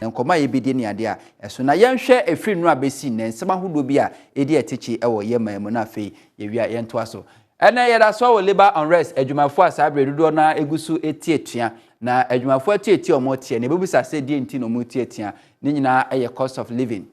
nkoma ye bedi ne ade a eso na yenhwe efiri no abesi ne nsema hodo bi a edi etichi ewo yema mu na afei ye wia yento aso ene yeda so wo labor unrest adwumafo asabre dodo na egusu etietua na adwumafo atietia omotie ne bebusa se die nti no motietia ne nyina eye cost of living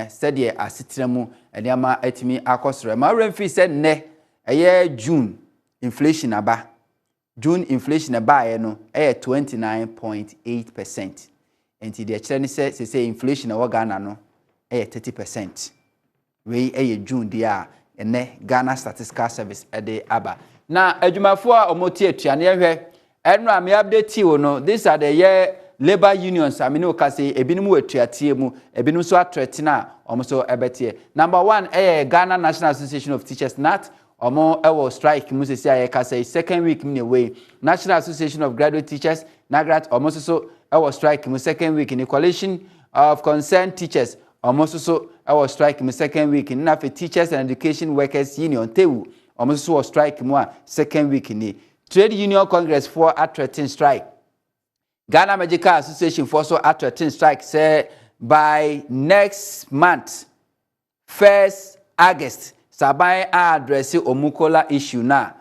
said ye asitremu eniama atimi akosoro ma remfi said ne eye June inflation aba June inflation aba ye no 29.8%. Enti de kire ni say inflation wa Ghana no 30%. We June dia ene Ghana Statistical Service de aba. Na adwumafo a omoti atuane hwe enra me update you no these are the year labor unions amene o kase ebinum watuatie mu ebinum so atretina omso ebetie. Number 1 Ghana National Association of Teachers NAT omo ewo strike mu sesi aye kase second week in a way. National Association of Graduate Teachers NAGRAT omo so ewo strike mu second week in the Coalition of Concerned Teachers omo so ewo strike mu second week in Nafe Teachers and Education Workers Union TEU omo so strike mu second week in Trade Union Congress for threatening strike. Ghana Medical Association for so threatening strike say by next month 1st August Sabai address omukola issue na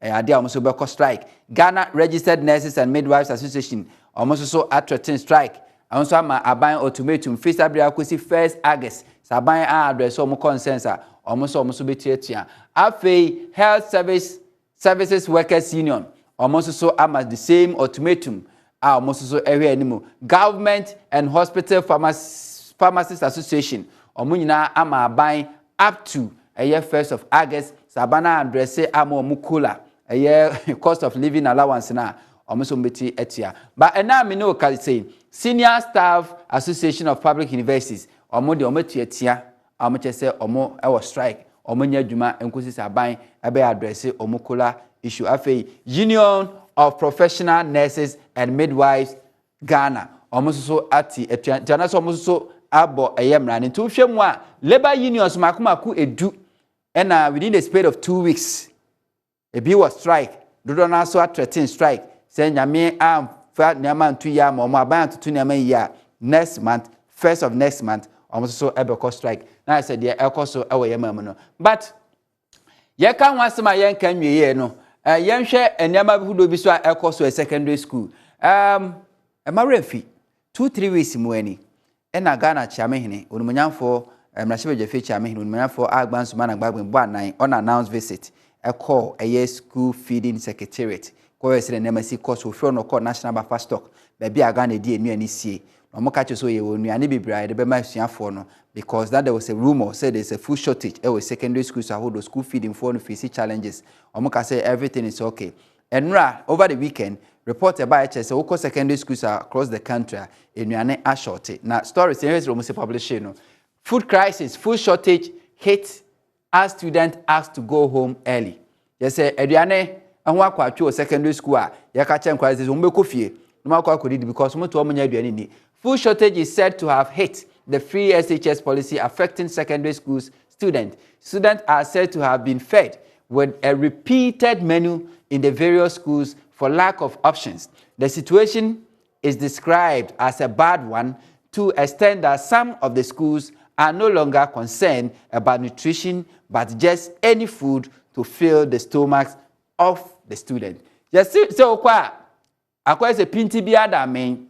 ade almost be strike. Ghana Registered Nurses and Midwives Association almost so threatening strike. Also ama aban ultimatum face abria kwesi 1st August Sabai address omu consensus almost be tietia. Afei Health Services Workers Union almost so ama the same ultimatum almost so area anymore. Government and Hospital Pharmacists Association omunyina ama aban up to a year 1st of August Sabana address amo mukula a year cost of living allowance na almost umbeti etia. But na me no can say Senior Staff Association of Public Universities omo de omo tietia omo chese omo ewo strike omo nya dwuma enkosi saban ebe address omukula issue. Afei Union of Professional Nurses and Midwives Ghana omo so ati etia jana so omo so abo eyemra ne to hwemu a labor unions makomaku edu and within the space of 2 weeks ebi was strike dodo na so threatening strike say nyame am fa nyama ntu ya ma omo aban tutu nyama ya next month 1st of next month almost so ebeko strike na I said the ekoso ewo yema mu no but ye kan wasema yen kan nwiye no yen hwe nyama bihudo bi so ekoso secondary school emarafi 2-3 weeks mu ani ena Ghana chiamehene onumanyamfo mrashibe fe chiamehene onumanyamfo agbanso mana gbagben bo anan on announced visit a call a school feeding secretariat ko yesere nemasi course ofro no call national buffer stock baby Ghana di enu ani sie no mo ka che so ye wonuane bibrai de be ma suafo no because that there was a rumor said there's a food shortage at secondary schools so hold school feeding for no face challenges omo ka say everything is okay. Enra over the weekend reported by HS Oko secondary schools across the country enuane a shortage. Now stories here is almost published no. Food crisis, food shortage hit as students asked to go home early. Yes say eduane anwa kwatwo secondary school a ya ka chen crisis wo mbeko fie no makwa kodidi because mo to omunya eduane ni. Food shortage is said to have hit the free SHS policy affecting secondary schools students. Students are said to have been fed with a repeated menu in the various schools for lack of options. The situation is described as a bad one to extent that some of the schools are no longer concerned about nutrition but just any food to fill the stomachs of the student. Just so akwa se pinti bia da men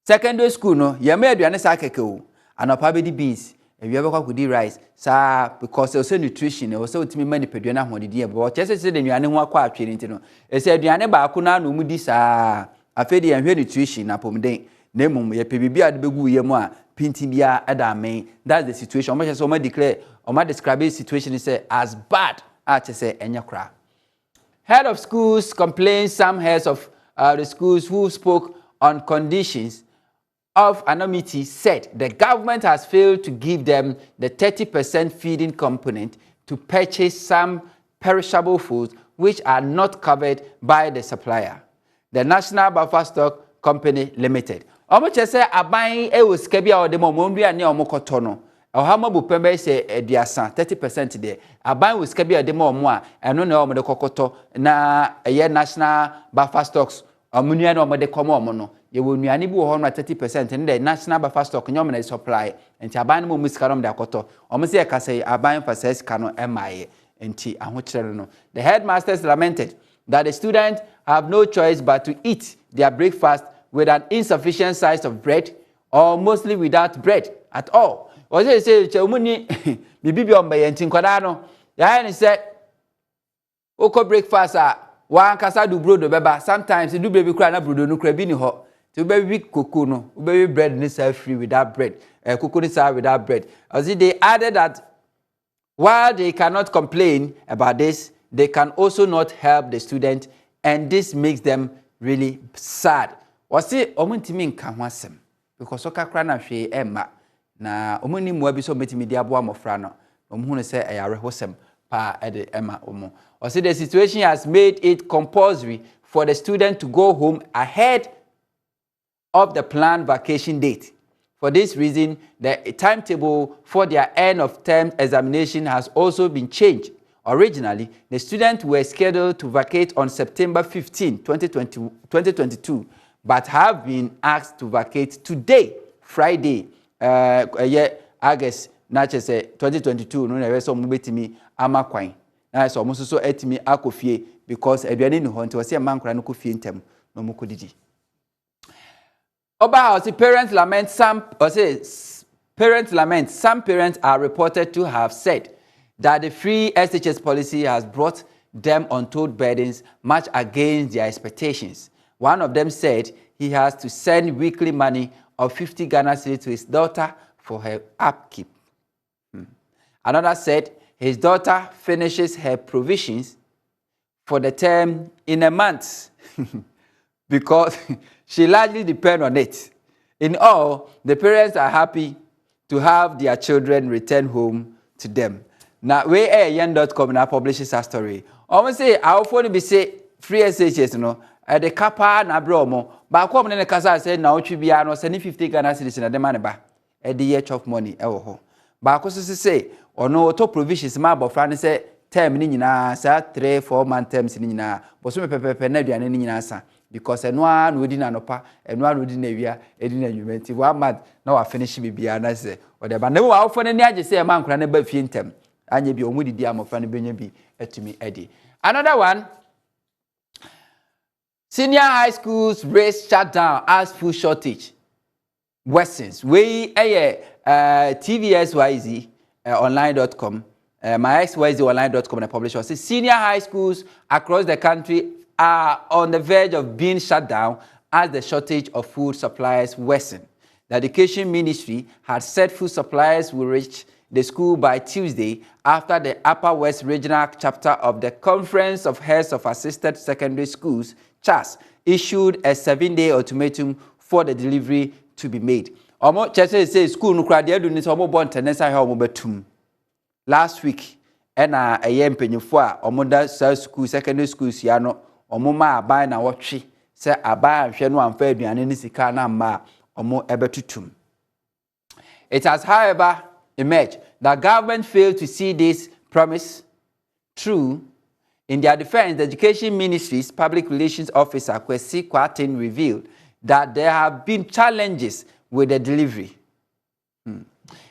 secondary school no yema aduane sa keke o anopa be di beans ewie be kwakodi rice sa because there was nutrition there was ultimate many peduane ahodidi e but chese se de aduane ho akwa atwe nti no e se aduane ba ko na no mu di sa afedi enhwe nutrition na pomden na emum ye pe bibia de begu ye mu a pinti bia da men. That's the situation. Omo chese omo declare omo describe the situation say as bad a chese enya kra. Head of schools complained some heads of the schools who spoke on conditions of anonymity said the government has failed to give them the 30% feeding component to purchase some perishable foods which are not covered by the supplier, the National Buffer Stock Company Limited. Omo chese aban e wo sika bia ode mo ndua ne omo koto no ohama bu pembe se eduasa 30% de aban wo sika bia ode mo a eno na omo de kokoto na eye National Buffer Stocks omunua na omo de komo omo no ye wo nuane bi wo ho no 30% and the national buffer stock nyom na supply enti aban mo musika no de akoto omo se ka say aban fa say sika no emaye enti ahokyere no. The headmasters lamented that the students have no choice but to eat their breakfast with an insufficient size of bread or mostly without bread at all. O say chemuni bibi ombaye enti nkwada no ya ni say oko breakfast a wan kasa du brodo beba sometimes du baby kura na brodo no kura bi ni ho ti baby cocoa no baby bread ni say free without bread cocoa ni say without bread. As they added that while they cannot complain about this, they can also not help the student, and this makes them really sad. Wasi omuntimi nka ho asem because okakra na hwe emma na omuni mu abi so metimi dia bo amofra no omuhunu se eyare hosem pa ede emma omo. Wasi the situation has made it compulsory for the student to go home ahead of the planned vacation date. For this reason, the timetable for their end of term examination has also been changed. Originally, the students were scheduled to vacate on September 15, 2022, but have been asked to vacate today, Friday, August 2022. No, na so mo betimi amakwan. Na so mo so etimi akofie because aduane ni ho nti wose mankora no kofie ntem no mo kodidi. Parents lament. Some parents are reported to have said that the free SHS policy has brought them untold burdens much against their expectations. One of them said he has to send weekly money of 50 Ghana cedis to his daughter for her upkeep. Another said his daughter finishes her provisions for the term in a month because she largely depends on it. In all, the parents are happy to have their children return home to them. Now, we yen.com now publishes a story. Almost say our phone be say free SHS, you know, at the kapa na bromo. But come in the casa say now should be no sending 50 Ghana cedis in the money ba at the year of money. But because say or no top provisions ma but friend say term ni nyina sa 3-4 month terms ni nyina. But so me pepe na duane ni nyina sa. Because enwa no di na nopa enwa no di na wia edi na nwumenti 1 month na wa finish bibia na se o de ba na wa ofo ni age se ma nkra na ba fie ntem anye bi omu didi amofra na benya bi etumi edi. Another one, senior high schools race shut down as food shortage worsens. We TVSYZ online.com my xyz online.com na publisher say senior high schools across the country are on the verge of being shut down as the shortage of food supplies worsen. The Education Ministry had said food supplies will reach the school by Tuesday after the Upper West Regional Chapter of the Conference of Heads of Assisted Secondary Schools, CHAS, issued a 7-day ultimatum for the delivery to be made. Omo chese say school no kra de adu ni so omo bon tenesa he omo betum. Last week, ena mpanyimfo a omo da school secondary schools ya no omo ma aban na wotwe se aban hwe no amfa aduane ni sika na ma omo ebetutum. It has, however, emerged that government failed to see this promise through. In their defense, the Education Ministry's Public Relations Officer, Kwesi Kwatin, revealed that there have been challenges with the delivery.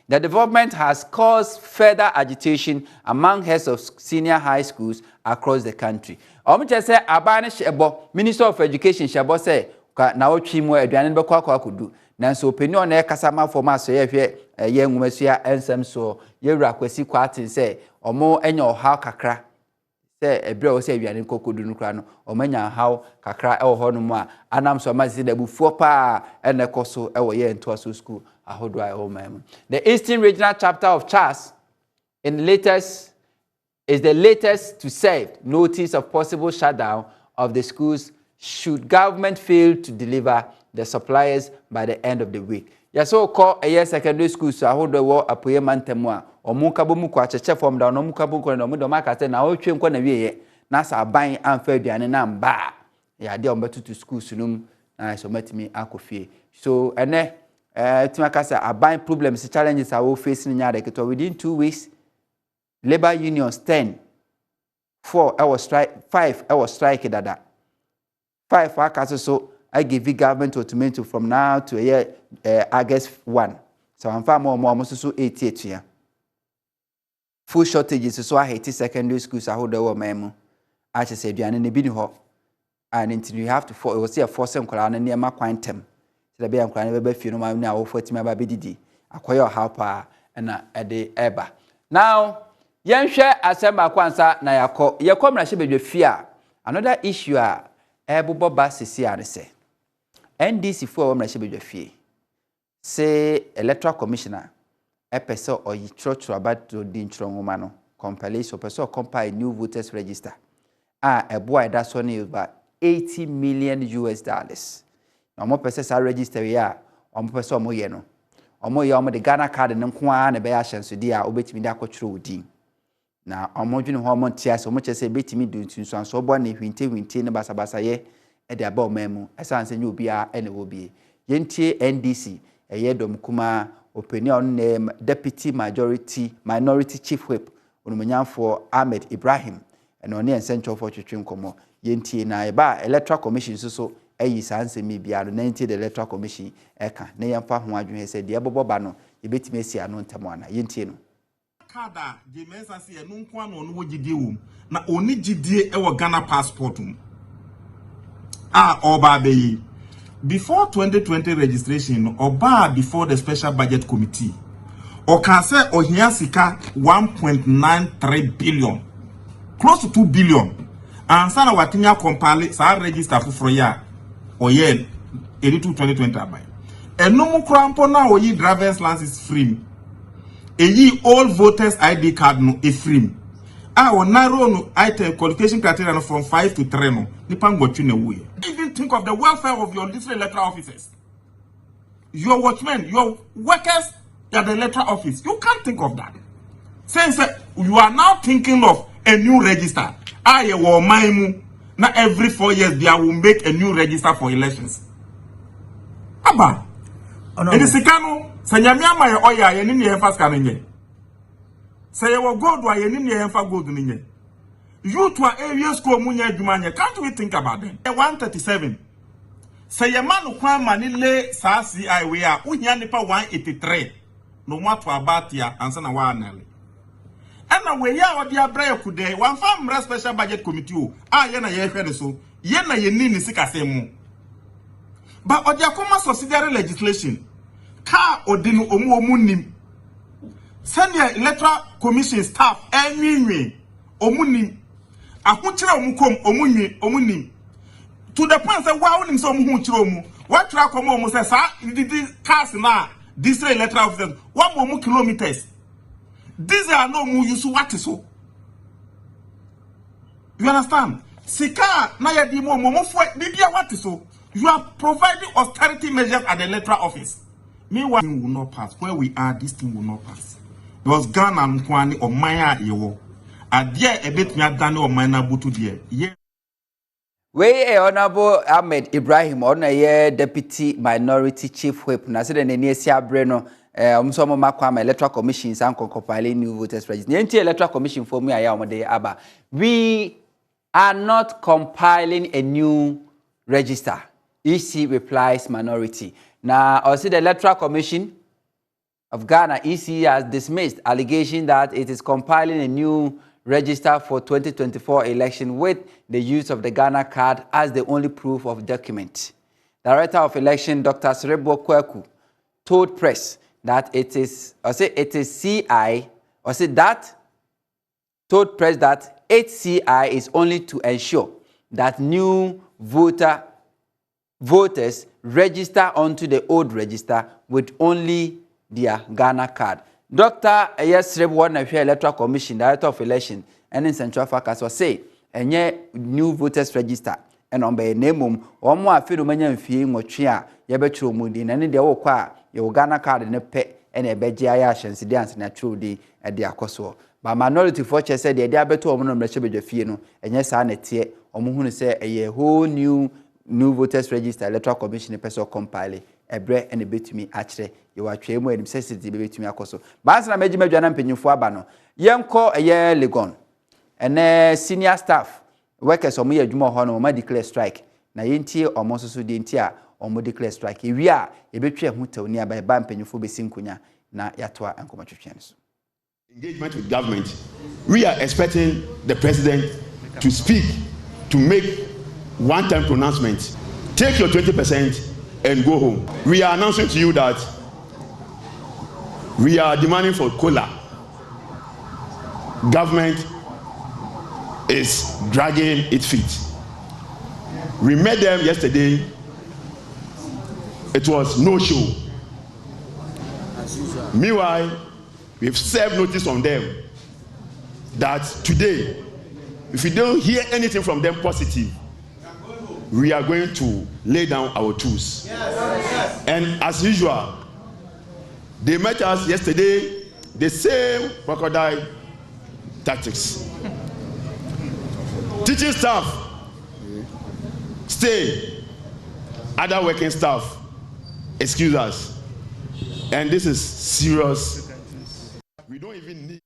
The development has caused further agitation among heads of senior high schools across the country. Say abane shebo Minister of Education shebo say na otwi mu aduane be kwa kudu nanso opinion na kasama forma so ye hwe ye nwumasua ensem so ye wura Kwesi Kwatin say omo enya oha kakra say ebre o say aduane kokodu no kra no omanya haw kakra e wo ho no mu a anam so ma si da bufuo pa ene koso e wo ye nto so school ahodo ai o mam. The Eastern Regional Chapter of CHAS is the latest to serve notice of possible shutdown of the schools should government fail to deliver the suppliers by the end of the week. Yes, so call a year secondary schools so ahodo wo apoye mantemwa omu kabomu kwa cheche form down omu kabomu kwa no do maka say na otwe nkwa na wiye na sa aban amfa aduane na mba ya de ombetutu schools num na so matimi akofie. So ene timakasa aban problems challenges are we facing nya de within 2 weeks. Labor unions 10, 4 hour strike, 5 hour strike dada. 5 akaso so I give the government ultimatum from now to a year August 1. So I'm far more almost so 88 year. Full shortages so I hate secondary schools I hold the memo. I just said you and bini ho. And until you have to for it was a force and colana near my quantum. So the be am crying baby few no my now 40 my baby didi. Acquire helper and at the eba. Now yen share asemba kwansa na yakọ yekom na hye fear. Another issue ebobo ba sisi ane se NDC fo wa na hye fie say electoral commissioner epeso oyi trotro about to di nchronwoma no compilation peso compile new voters register ebo ida so ne about $80 million. Na mo pese sa register ya omo pese omo ye no omo ye omo de Ghana card ne nko a na be ya hyensodi a obetimi de akotwere odin na omodwene ho omontia se omochese betimi du ntunso so bo na hwinte ne basabasa ye e de aba omamu esanse nye obi a ene wo bie yentie NDC eye dom kuma openi on name deputy minority chief whip onumunyanfo Ahmed Ibrahim eno ne central for twetwe nkomo yentie na eba electoral commission so eyi sanse mi bia no 90 the electoral commission eka ne yemfa ho adwene se de eboboba no yebetimi esi ano ntamo ana yentie no kada je mensa se enu nko ano no wogidie wom na oni gidie e wo Ghana passport oba beyi before 2020 registration oba before the special budget committee o can say ohia sika 1.93 billion close to 2 billion and sana watinya compile sa register for ya oye editu 2020 abai enum krampo na oyi driver's license free eyi all voters ID card no e free on narrow no item qualification criteria no from 5 to 3 no nipa ngotwe na wo even think of the welfare of your district electoral officers, your watchmen, your workers at the electoral office. You can't think of that. Since you are now thinking of a new register, I will maimu now every 4 years they will make a new register for elections. Aba, it is sikano. Sanyamia my oya ye ni ye fast kanenye. Say you go do ye ni ye fa go do ninye. You to area school munya adwumanye. Can't we think about them? 137. Say your man kwan mani le sa CI we are uhia nipa 183. No matter about ya ansa na wa anale. And we ya odi abra kude one farm special budget committee o. Ye na ye hwede so. Ye na ye ni sikasemu. But odi akoma subsidiary legislation. Ka odinu omu nim. Send your electoral commission staff anyway. Omu nim. Akuchira omukom omu nim. To the point that wow nim so omu chira omu. What track omu say sa the cars na district electoral officers 1 more kilometers. These are no mu use what so. You understand? Sika na ya di mo fo bibia what so. You are providing austerity measures at the electoral office. Meanwhile, this thing will not pass. Where we are, this thing will not pass. Because Ghana and Kwani or Maya Ewo. A dear a bit me Dani or Mina Butu dear. Yeah. We Honorable Ahmed Ibrahim, on a year deputy minority chief whip. Na said the Nesia Breno, Umsomo Makwama electoral commission, and compiling new voters register. The anti electoral commission for me, I am the Abba. We are not compiling a new register. EC replies minority. Now, also the Electoral Commission of Ghana, EC, has dismissed allegation that it is compiling a new register for 2024 election with the use of the Ghana card as the only proof of document. Director of Election, Dr. Serebo Kweku, told press that told press that HCI is only to ensure that new voters register onto the old register with only their Ghana card. Dr. Yesreb Wanahwe Electoral Commission, Director of Election, and in Central Facas was say, and new voters register, and on by name, or more Philomena Fee, Mochia, Yabetro Mundin, and in the Oka, your Ghana card in a pet, and a Bejiash and dance in a true day at the Acoso. But minority fortune said the diabetes of Meshebe Fieno, and yes, I net here, or Muhun say a whole new voters register electoral commission person compile a bread and a bit to me actually you are trained with necessity be to me akoso but na meji medwana mpanyufo aba no yenko a year legon and senior staff workers omo adwuma ho no ma declare strike na yentie omo so de ntia omo declare strike ewi a ebetwe hu tawni aba ba mpanyufo besi nkunya na yatoa enkomotwetwe so. Engagement with government, we are expecting the president to speak, to make one-time pronouncement. Take your 20% and go home. We are announcing to you that we are demanding for cola. Government is dragging its feet. We met them yesterday. It was no show. Meanwhile, we've served notice on them that today, if we don't hear anything from them positive, we are going to lay down our tools. Yes. And as usual, they met us yesterday, the same crocodile tactics. Teaching staff, stay. Other working staff, excuse us. And this is serious. We don't even need.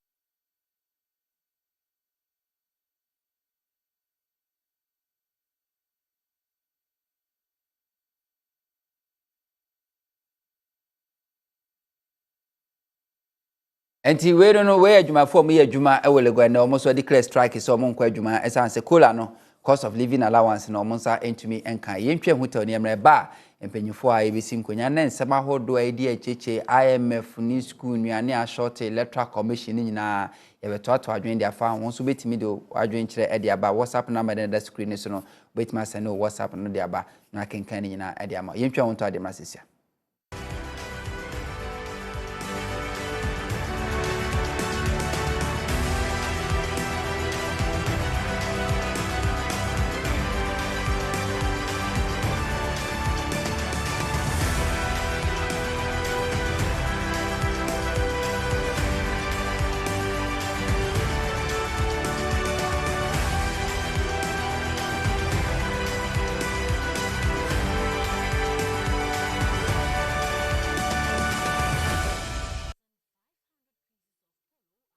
Enti we don't know where adwuma for me adwuma e wele gwa na almost declare strike so mo nkwa adwuma esanse kola no cost of living allowance na omonsa entumi enka yentwe hotel ne emre ba empanyifo a ebesi nkonya na nsema hodo a edi acheche IMF ni school nuane a short electoral commission nyina yebeto ato adwen dia fa won so betimi do adwen kire e dia ba WhatsApp number na da screen so no betimi asane WhatsApp no dia ba na kenkan nyina e dia ma yentwe won to ade masesia